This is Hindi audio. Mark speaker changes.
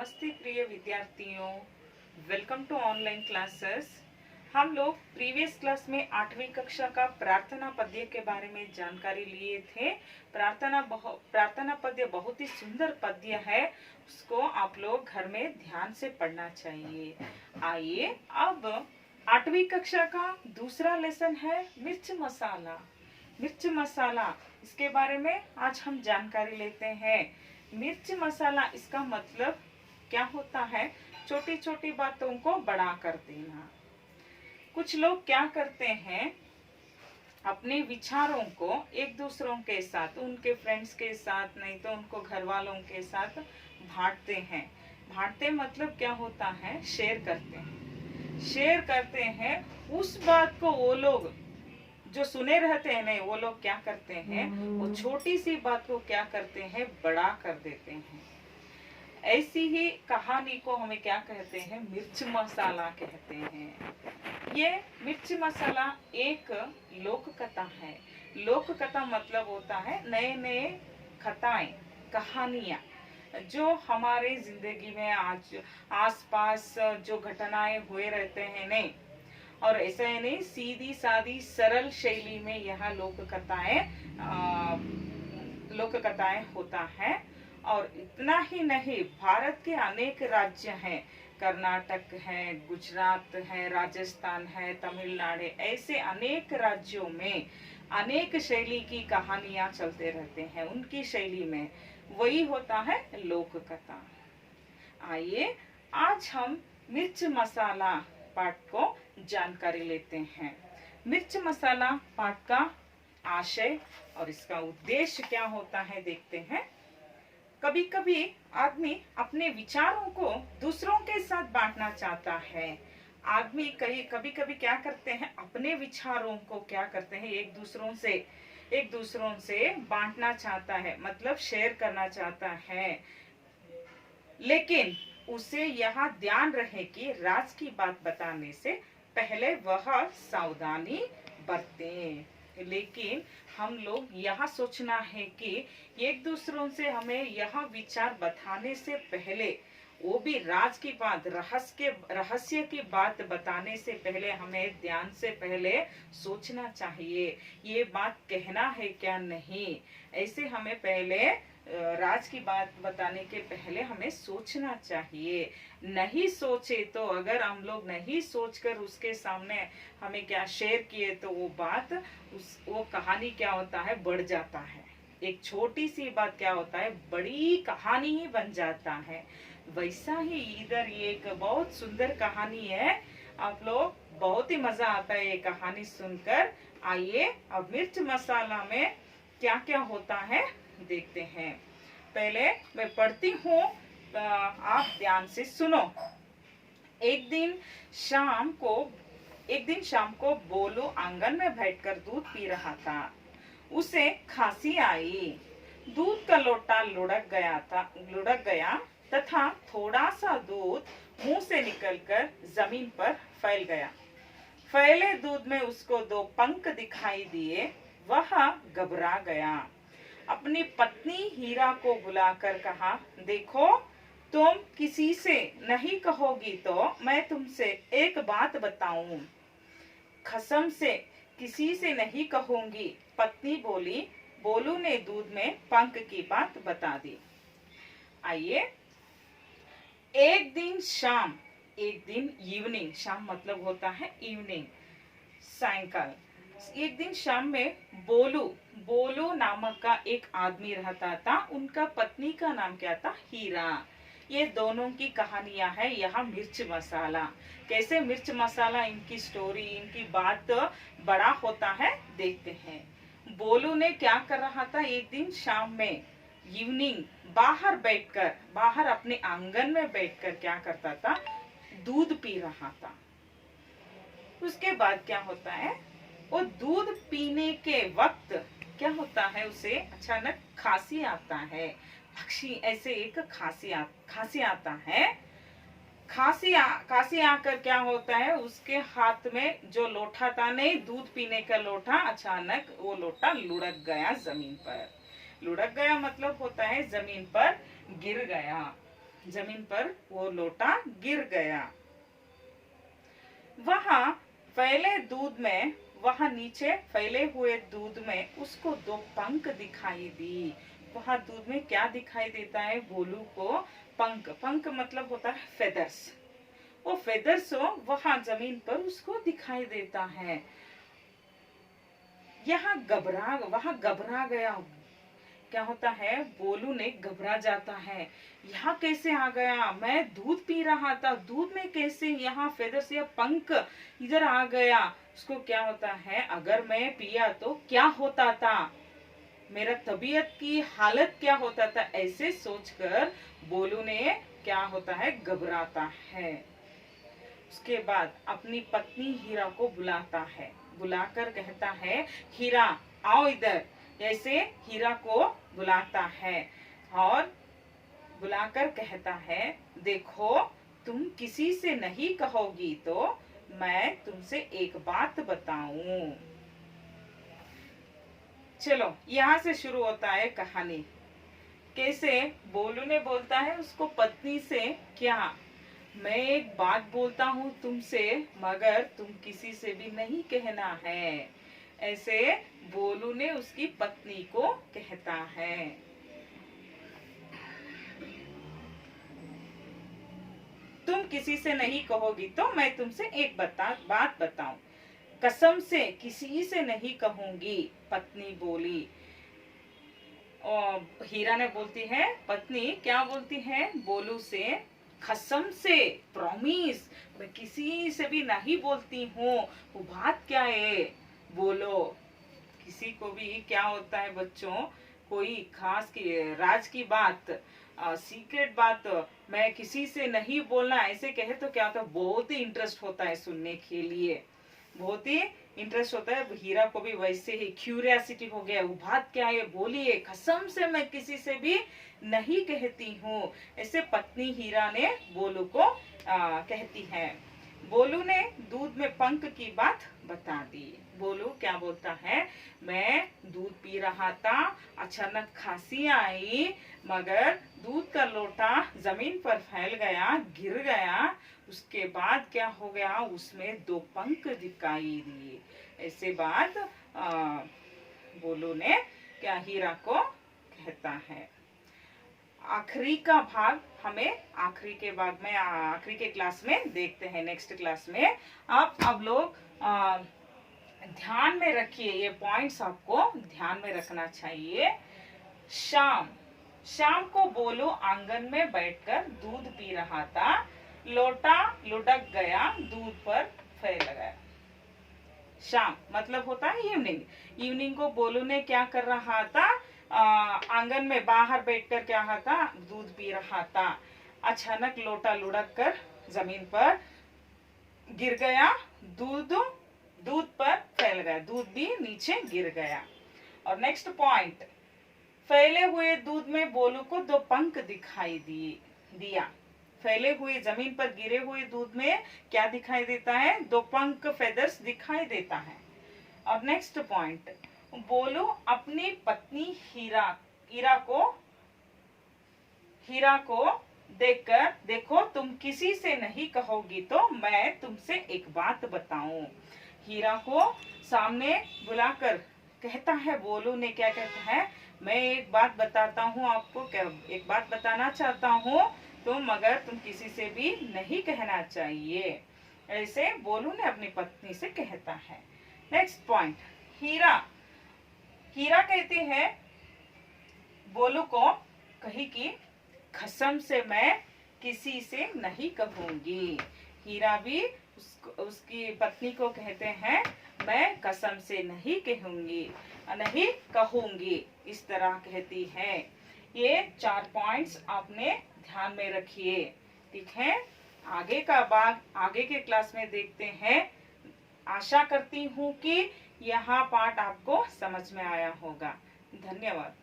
Speaker 1: नमस्ते प्रिय विद्यार्थियों, वेलकम टू ऑनलाइन क्लासेस। हम लोग प्रीवियस क्लास में 8वीं कक्षा का प्रार्थना पद्य के बारे में जानकारी लिए थे। प्रार्थना पद्य बहुत ही सुंदर पद्य है, उसको आप लोग घर में ध्यान से पढ़ना चाहिए। आइए अब 8वीं कक्षा का दूसरा लेसन है मिर्च मसाला। मिर्च मसाला इसके बारे में आज हम जानकारी लेते हैं। मिर्च मसाला इसका मतलब क्या होता है? छोटी छोटी बातों को बड़ा कर देना। कुछ लोग क्या करते हैं, अपने विचारों को एक दूसरों के साथ, उनके फ्रेंड्स के साथ, नहीं तो उनको घर वालों के साथ बांटते हैं। बांटते मतलब क्या होता है? शेयर करते हैं। शेयर करते हैं उस बात को वो लोग जो सुने रहते हैं, नहीं, वो लोग क्या करते हैं, वो छोटी सी बात को क्या करते हैं, बड़ा कर देते हैं। ऐसी ही कहानी को हमें क्या कहते हैं? मिर्च मसाला कहते हैं। ये मिर्च मसाला एक लोक कथा है। लोक कथा मतलब होता है नए नए कथाएं, कहानियां जो हमारे जिंदगी में आज आसपास जो घटनाएं हुए रहते हैं, नहीं, और ऐसा ही नहीं, सीधी सादी सरल शैली में यह लोक कथाएं होता है। और इतना ही नहीं, भारत के अनेक राज्य हैं, कर्नाटक है, गुजरात है, राजस्थान है, तमिलनाडु है, ऐसे अनेक राज्यों में अनेक शैली की कहानियां चलते रहते हैं। उनकी शैली में वही होता है लोक कथा। आइए आज हम मिर्च मसाला पाठ को जानकारी लेते हैं। मिर्च मसाला पाठ का आशय और इसका उद्देश्य क्या होता है देखते हैं। कभी कभी आदमी अपने विचारों को दूसरों के साथ बांटना चाहता है। आदमी कभी कभी क्या करते हैं, अपने विचारों को क्या करते हैं, एक दूसरों से बांटना चाहता है, मतलब शेयर करना चाहता है। लेकिन उसे यहाँ ध्यान रहे कि राज की बात बताने से पहले वह सावधानी बरतें। लेकिन हम लोग यह सोचना है कि एक दूसरों से हमें यह विचार बताने से पहले, वो भी राज की बात, रहस्य की बात बताने से पहले हमें ध्यान से पहले सोचना चाहिए, ये बात कहना है क्या नहीं। ऐसे हमें पहले राज की बात बताने के पहले हमें सोचना चाहिए। नहीं सोचे तो, अगर हम लोग नहीं सोचकर उसके सामने हमें क्या शेयर किए, तो वो बात वो कहानी क्या होता है, बढ़ जाता है। एक छोटी सी बात क्या होता है, बड़ी कहानी ही बन जाता है। वैसा ही इधर ये एक बहुत सुंदर कहानी है। आप लोग बहुत ही मजा आता है ये कहानी सुनकर। आइए अब मिर्च मसाला में क्या क्या होता है देखते हैं। पहले मैं पढ़ती हूँ, आप ध्यान से सुनो। एक दिन शाम को बोलू आंगन में बैठकर दूध पी रहा था। उसे खांसी आई। दूध का लोटा लुढ़क गया तथा थोड़ा सा दूध मुंह से निकलकर जमीन पर फैल गया। फैले दूध में उसको 2 पंख दिखाई दिए। वह घबरा गया। अपनी पत्नी हीरा को बुलाकर कहा, देखो, तुम किसी से नहीं कहोगी तो मैं तुमसे एक बात बताऊं। कसम से किसी से नहीं कहूंगी, पत्नी बोली। बोलू ने दूध में पंख की बात बता दी। आइए, एक दिन इवनिंग, शाम मतलब होता है इवनिंग, सायंकाल। एक दिन शाम में बोलू नामक का एक आदमी रहता था। उनका पत्नी का नाम क्या था? हीरा। ये दोनों की कहानियां है यहाँ मिर्च मसाला। कैसे मिर्च मसाला, इनकी स्टोरी, इनकी बात बड़ा होता है देखते हैं। बोलू ने क्या कर रहा था, एक दिन शाम में इवनिंग बाहर अपने आंगन में बैठकर क्या करता था, दूध पी रहा था। उसके बाद क्या होता है, वो दूध पीने के वक्त क्या होता है, उसे अचानक खांसी आता है। ऐसे एक खांसी आता है। खांसी आकर क्या होता है, उसके हाथ में जो लोटा था, नहीं, दूध पीने का लोटा, अचानक वो लोटा लुढ़क गया जमीन पर। लुढ़क गया मतलब होता है जमीन पर गिर गया। जमीन पर वो लोटा गिर गया। वहां फैले दूध में, वहां नीचे फैले हुए दूध में उसको दो पंख दिखाई दी। वहां दूध में क्या दिखाई देता है बोलू को? पंख। पंख मतलब होता है फेदर्स। वो फेदर्स वहां जमीन पर उसको दिखाई देता है। वहां घबरा गया। क्या होता है? बोलू ने घबरा जाता है। यहाँ कैसे आ गया? मैं दूध पी रहा था, दूध में कैसे यहाँ फेदर्स या पंख इधर आ गया? उसको क्या होता है, अगर मैं पिया तो क्या होता था, मेरा तबीयत की हालत क्या होता था, ऐसे सोचकर बोलू ने क्या होता है, घबराता है। उसके बाद अपनी पत्नी हीरा को बुलाता है। बुलाकर कहता है, हीरा आओ इधर। ऐसे हीरा को बुलाता है और बुलाकर कहता है, देखो तुम किसी से नहीं कहोगी तो मैं तुमसे एक बात बताऊं। चलो यहाँ से शुरू होता है कहानी। कैसे बोलू ने बोलता है उसको पत्नी से, क्या मैं एक बात बोलता हूँ तुमसे, मगर तुम किसी से भी नहीं कहना है। ऐसे बोलू ने उसकी पत्नी को कहता है। तुम किसी से नहीं कहोगी तो मैं तुमसे एक बात बताऊं। कसम से किसी से नहीं कहूंगी, पत्नी बोली। और हीरा ने बोलती है, पत्नी क्या बोलती है बोलू से, कसम से, प्रॉमिस, मैं किसी से भी नहीं बोलती हूँ। वो बात क्या है बोलो। किसी को भी क्या होता है बच्चों, कोई खास की राज की बात, सीक्रेट बात मैं किसी से नहीं बोलना ऐसे कहे तो क्या होता है, बहुत ही इंटरेस्ट होता है सुनने के लिए, बहुत ही इंटरेस्ट होता है। हीरा को भी वैसे ही क्यूरियासिटी हो गया, वो बात क्या है बोलिए, कसम से मैं किसी से भी नहीं कहती हूँ। ऐसे पत्नी हीरा ने बोलू को कहती है। बोलू ने दूध में पंख की बात बता दी। बोलू क्या बोलता है, मैं दूध पी रहा था, अचानक खांसी आई, मगर दूध का लोटा जमीन पर फैल गया, गिर गया। उसके बाद क्या हो गया, उसमें दो पंख दिखाई दिए। ऐसे बात बोलू ने क्या हीरा को कहता है। आखिरी का भाग हमें आखिरी के क्लास में देखते हैं, नेक्स्ट क्लास में। आप अब लोग ध्यान में रखिए, ये पॉइंट्स आपको ध्यान में रखना चाहिए। शाम को बोलू आंगन में बैठकर दूध पी रहा था, लोटा लुढ़क गया, दूध पर फैल गया। शाम मतलब होता है इवनिंग। इवनिंग को बोलू ने क्या कर रहा था, आंगन में बाहर बैठकर क्या था, दूध पी रहा था। अचानक लोटा लुढ़क कर जमीन पर गिर गया, दूध पर फैल गया, दूध भी नीचे गिर गया। और नेक्स्ट पॉइंट, फैले हुए दूध में बोलू को दो पंख दिखाई दिया। फैले हुए जमीन पर गिरे हुए दूध में क्या दिखाई देता है, दो पंख, फेदर्स दिखाई देता है। और नेक्स्ट पॉइंट, बोलू अपनी पत्नी हीरा को देखकर, देखो तुम किसी से नहीं कहोगी तो मैं तुमसे एक बात बताऊं। हीरा को सामने बुलाकर कहता है, बोलू ने क्या कहता है, मैं एक बात बताता हूँ आपको, क्या एक बात बताना चाहता हूँ तो, मगर तुम किसी से भी नहीं कहना चाहिए। ऐसे बोलू ने अपनी पत्नी से कहता है। नेक्स्ट पॉइंट, हीरा कहती है बोलू को, कही कि कसम से मैं किसी से नहीं कहूंगी। हीरा भी उसकी पत्नी को कहते हैं, मैं कसम से नहीं कहूंगी, इस तरह कहती है। ये 4 पॉइंट्स आपने ध्यान में रखिए, ठीक है। आगे का भाग आगे के क्लास में देखते हैं। आशा करती हूँ कि यह पाठ आपको समझ में आया होगा। धन्यवाद।